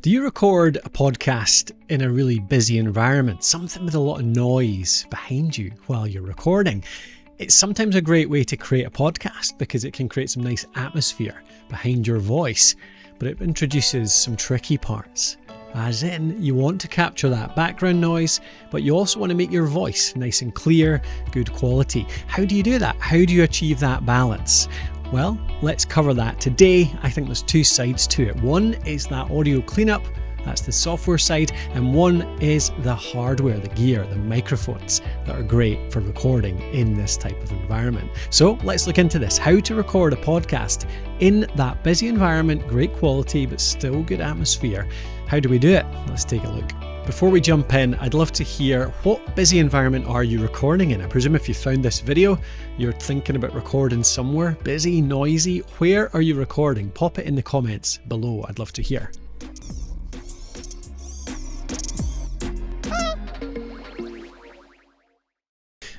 Do you record a podcast in a really busy environment, something with a lot of noise behind you while you're recording? It's sometimes a great way to create a podcast because it can create some nice atmosphere behind your voice, but it introduces some tricky parts. As in, you want to capture that background noise, but you also want to make your voice nice and clear, good quality. How do you do that? How do you achieve that balance? Well, let's cover that today. I think there's two sides to it. One is that audio cleanup, that's the software side, and one is the hardware, the gear, the microphones that are great for recording in this type of environment. So let's look into this, how to record a podcast in that busy environment, great quality, but still good atmosphere. How do we do it? Let's take a look. Before we jump in, I'd love to hear what busy environment are you recording in? I presume if you found this video, you're thinking about recording somewhere busy, noisy. Where are you recording? Pop it in the comments below. I'd love to hear.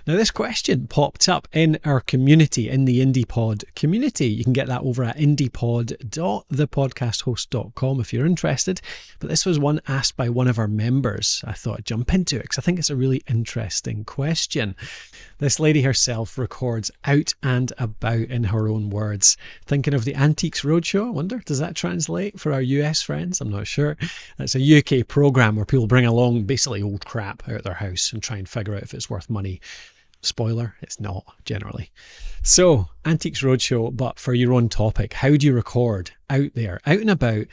Now this question popped up in our community, in the IndiePod community. You can get that over at indiepod.thepodcasthost.com if you're interested. But this was one asked by one of our members. I thought I'd jump into it because I think it's a really interesting question. This lady herself records out and about in her own words. Thinking of the Antiques Roadshow, I wonder, does that translate for our US friends? I'm not sure. It's a UK program where people bring along basically old crap out of their house and try and figure out if it's worth money. Spoiler, it's not generally. So, Antiques Roadshow, but for your own topic, how do you record out there, out and about,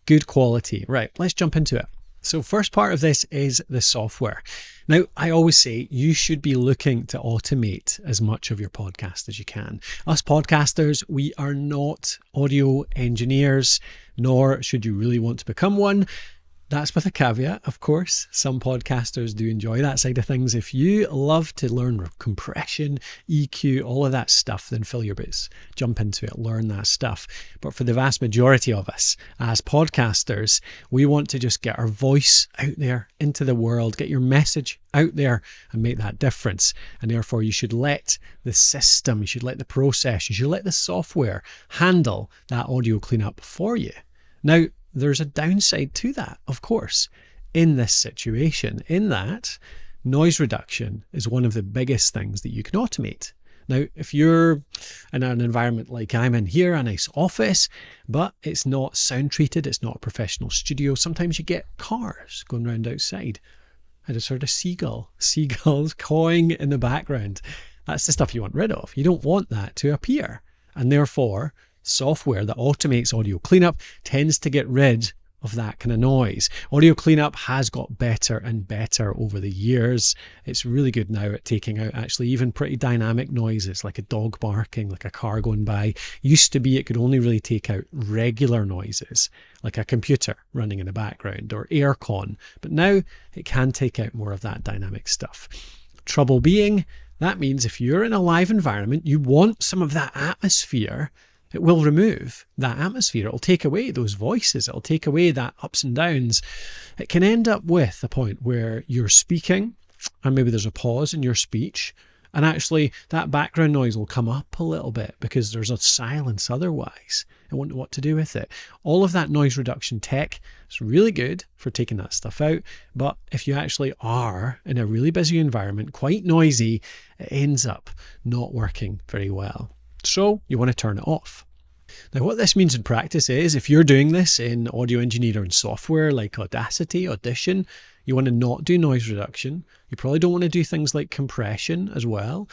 good quality? Right, let's jump into it. So first part of this is the software. Now, I always say you should be looking to automate as much of your podcast as you can. Us podcasters, we are not audio engineers, nor should you really want to become one. That's with a caveat, of course. Some podcasters do enjoy that side of things. If you love to learn compression, EQ, all of that stuff, then fill your boots. Jump into it, learn that stuff. But for the vast majority of us as podcasters, we want to just get our voice out there into the world, get your message out there and make that difference. And therefore you should let the system, you should let the process, you should let the software handle that audio cleanup for you. Now, there's a downside to that, of course, in this situation, in that noise reduction is one of the biggest things that you can automate. Now, if you're in an environment like I'm in here, a nice office, but it's not sound treated, it's not a professional studio, sometimes you get cars going around outside. I just heard a seagulls cawing in the background. That's the stuff you want rid of. You don't want that to appear. And therefore, software that automates audio cleanup tends to get rid of that kind of noise. Audio cleanup has got better and better over the years. It's really good now at taking out actually even pretty dynamic noises like a dog barking, like a car going by. Used to be it could only really take out regular noises like a computer running in the background or aircon, but now it can take out more of that dynamic stuff. Trouble being, that means if you're in a live environment, you want some of that atmosphere. It will remove that atmosphere. It'll take away those voices. It'll take away that ups and downs. It can end up with a point where you're speaking and maybe there's a pause in your speech and actually that background noise will come up a little bit because there's a silence otherwise. I won't know what to do with it. All of that noise reduction tech is really good for taking that stuff out. But if you actually are in a really busy environment, quite noisy, it ends up not working very well. So you want to turn it off. Now what this means in practice is if you're doing this in audio engineering software like Audacity, Audition, you want to not do noise reduction. You probably don't want to do things like compression as well.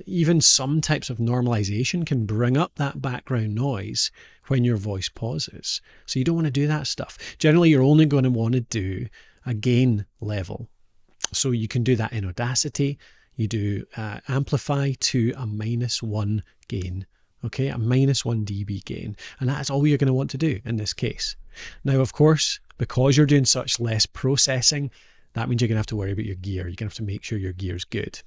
Even some types of normalization can bring up that background noise when your voice pauses. So you don't want to do that stuff. Generally, you're only going to want to do a gain level. So you can do that in Audacity. You do amplify to a -1 gain, okay, a -1 dB gain. And that's all you're going to want to do in this case. Now, of course, because you're doing such less processing, that means you're going to have to worry about your gear. You're going to have to make sure your gear's good.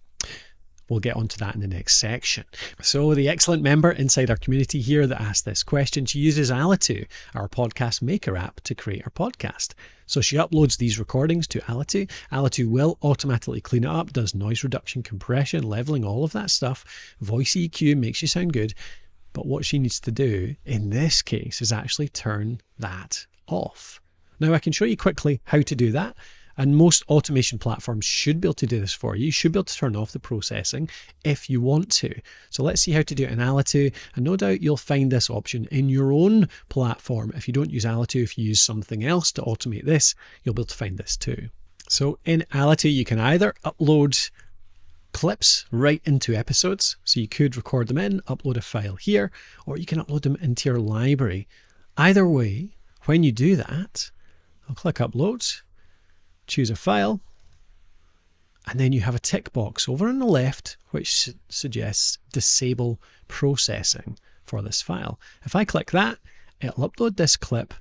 We'll get onto that in the next section. So the excellent member inside our community here that asked this question, she uses Alitu, our podcast maker app, to create her podcast. So she uploads these recordings to Alitu. Alitu will automatically clean it up, does noise reduction, compression, leveling, all of that stuff. Voice EQ makes you sound good. But what she needs to do in this case is actually turn that off. Now I can show you quickly how to do that. And most automation platforms should be able to do this for you. You should be able to turn off the processing if you want to. So let's see how to do it in Alitu. And no doubt you'll find this option in your own platform. If you don't use Alitu, if you use something else to automate this, you'll be able to find this too. So in Alitu, you can either upload clips right into episodes. So you could record them in, upload a file here, or you can upload them into your library. Either way, when you do that, I'll click upload. Choose a file, and then you have a tick box over on the left which suggests disable processing for this file. If I click that, it'll upload this clip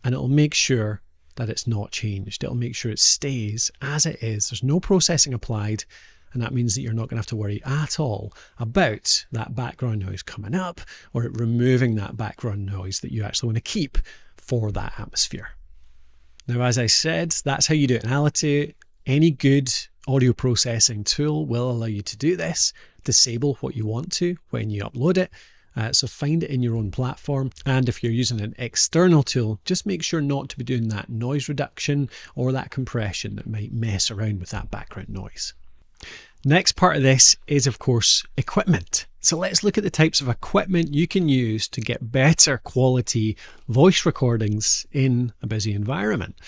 and it'll make sure that it's not changed. It'll make sure it stays as it is. There's no processing applied, and that means that you're not going to have to worry at all about that background noise coming up or it removing that background noise that you actually want to keep for that atmosphere. Now, as I said, that's how you do it in Alitu. Any good audio processing tool will allow you to do this. Disable what you want to when you upload it. So find it in your own platform. And if you're using an external tool, just make sure not to be doing that noise reduction or that compression that might mess around with that background noise. Next part of this is, of course, equipment. So let's look at the types of equipment you can use to get better quality voice recordings in a busy environment.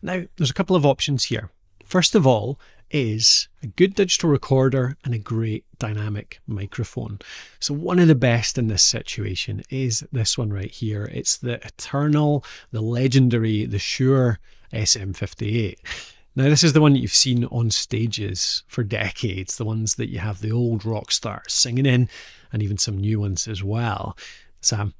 Now, there's a couple of options here. First of all is a good digital recorder and a great dynamic microphone. So one of the best in this situation is this one right here. It's the eternal, the legendary, the Shure SM58. Now, this is the one that you've seen on stages for decades, the ones that you have the old rock stars singing in, and even some new ones as well. It's a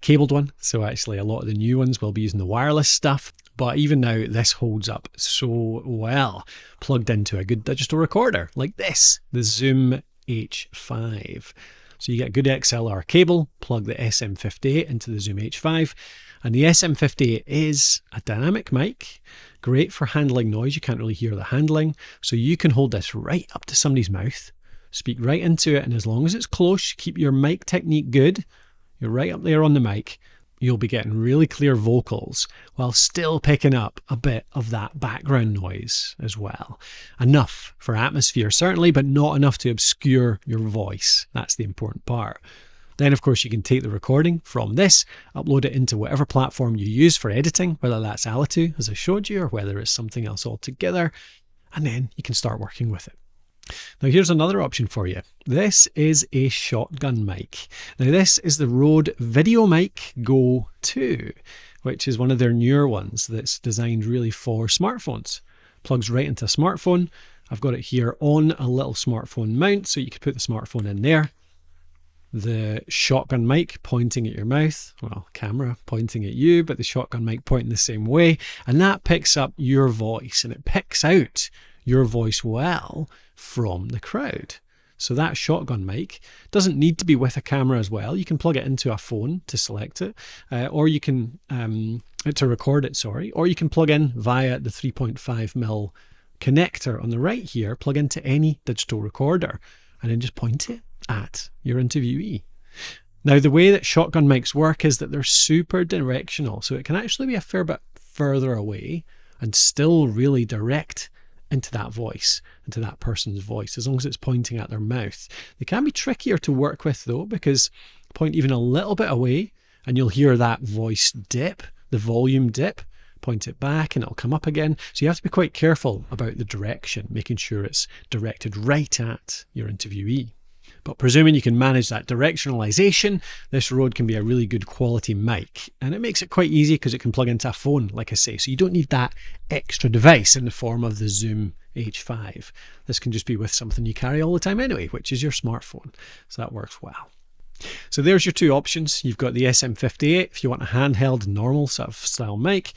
cabled one, so actually a lot of the new ones will be using the wireless stuff, but even now this holds up so well, plugged into a good digital recorder like this, the Zoom H5. So you get a good XLR cable, plug the SM58 into the Zoom H5, and the SM58 is a dynamic mic, great for handling noise. You can't really hear the handling, so you can hold this right up to somebody's mouth, speak right into it, and as long as it's close, keep your mic technique good, you're right up there on the mic, you'll be getting really clear vocals while still picking up a bit of that background noise as well. Enough for atmosphere, certainly, but not enough to obscure your voice. That's the important part. Then, of course, you can take the recording from this, upload it into whatever platform you use for editing, whether that's Alitu, as I showed you, or whether it's something else altogether, and then you can start working with it. Now, here's another option for you. This is a shotgun mic. Now, this is the Rode VideoMic Go 2, which is one of their newer ones that's designed really for smartphones. Plugs right into a smartphone. I've got it here on a little smartphone mount, so you could put the smartphone in there. The shotgun mic pointing at your mouth, well, camera pointing at you, but the shotgun mic pointing the same way, and that picks up your voice, and it picks out your voice well from the crowd. So that shotgun mic doesn't need to be with a camera as well. You can plug it into a phone to select it, or you can to record it, sorry, or you can plug in via the 3.5mm connector on the right here, plug into any digital recorder, and then just point it at your interviewee. Now, the way that shotgun mics work is that they're super directional, so it can actually be a fair bit further away and still really direct into that voice, into that person's voice, as long as it's pointing at their mouth. They can be trickier to work with though, because point even a little bit away and you'll hear that voice dip, the volume dip, point it back and it'll come up again. So you have to be quite careful about the direction, making sure it's directed right at your interviewee. But presuming you can manage that directionalization, this Rode can be a really good quality mic. And it makes it quite easy because it can plug into a phone, like I say. So you don't need that extra device in the form of the Zoom H5. This can just be with something you carry all the time anyway, which is your smartphone. So that works well. So there's your two options. You've got the SM58 if you want a handheld, normal sort of style mic,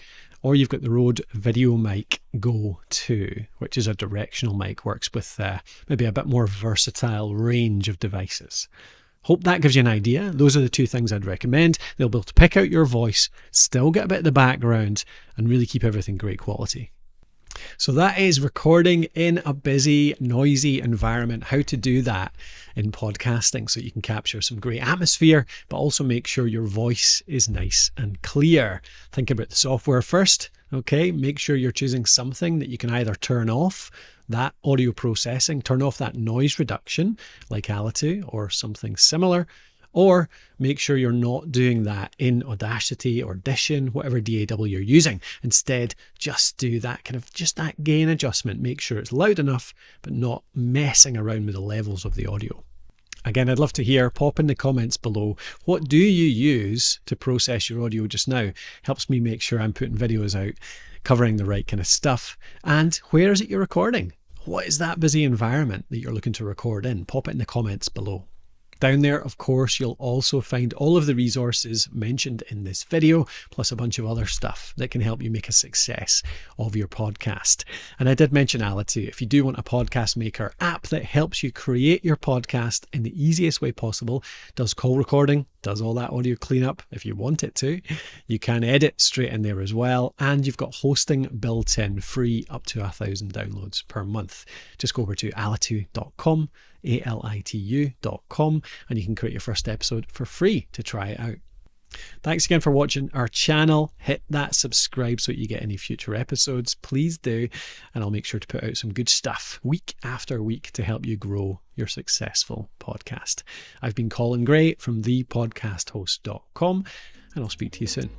or you've got the Rode VideoMic Go 2, which is a directional mic, works with maybe a bit more versatile range of devices. Hope that gives you an idea. Those are the two things I'd recommend. They'll be able to pick out your voice, still get a bit of the background, and really keep everything great quality. So that is recording in a busy, noisy environment, how to do that in podcasting so you can capture some great atmosphere, but also make sure your voice is nice and clear. Think about the software first, okay? Make sure you're choosing something that you can either turn off that audio processing, turn off that noise reduction like Alitu or something similar, or make sure you're not doing that in Audacity or Audition, whatever DAW you're using. Instead, just do that just that gain adjustment. Make sure it's loud enough, but not messing around with the levels of the audio. Again, I'd love to hear, pop in the comments below, what do you use to process your audio just now? Helps me make sure I'm putting videos out, covering the right kind of stuff. And where is it you're recording? What is that busy environment that you're looking to record in? Pop it in the comments below. Down there, of course, you'll also find all of the resources mentioned in this video, plus a bunch of other stuff that can help you make a success of your podcast. And I did mention Alitu. If you do want a podcast maker app that helps you create your podcast in the easiest way possible, does call recording, does all that audio cleanup if you want it to. You can edit straight in there as well. And you've got hosting built in, free up to 1,000 downloads per month. Just go over to alitu.com, alitu.com, and you can create your first episode for free to try it out. Thanks again for watching our channel. Hit that subscribe so that you get any future episodes. Please do. And I'll make sure to put out some good stuff week after week to help you grow your successful podcast. I've been Colin Gray from thepodcasthost.com, and I'll speak to you soon.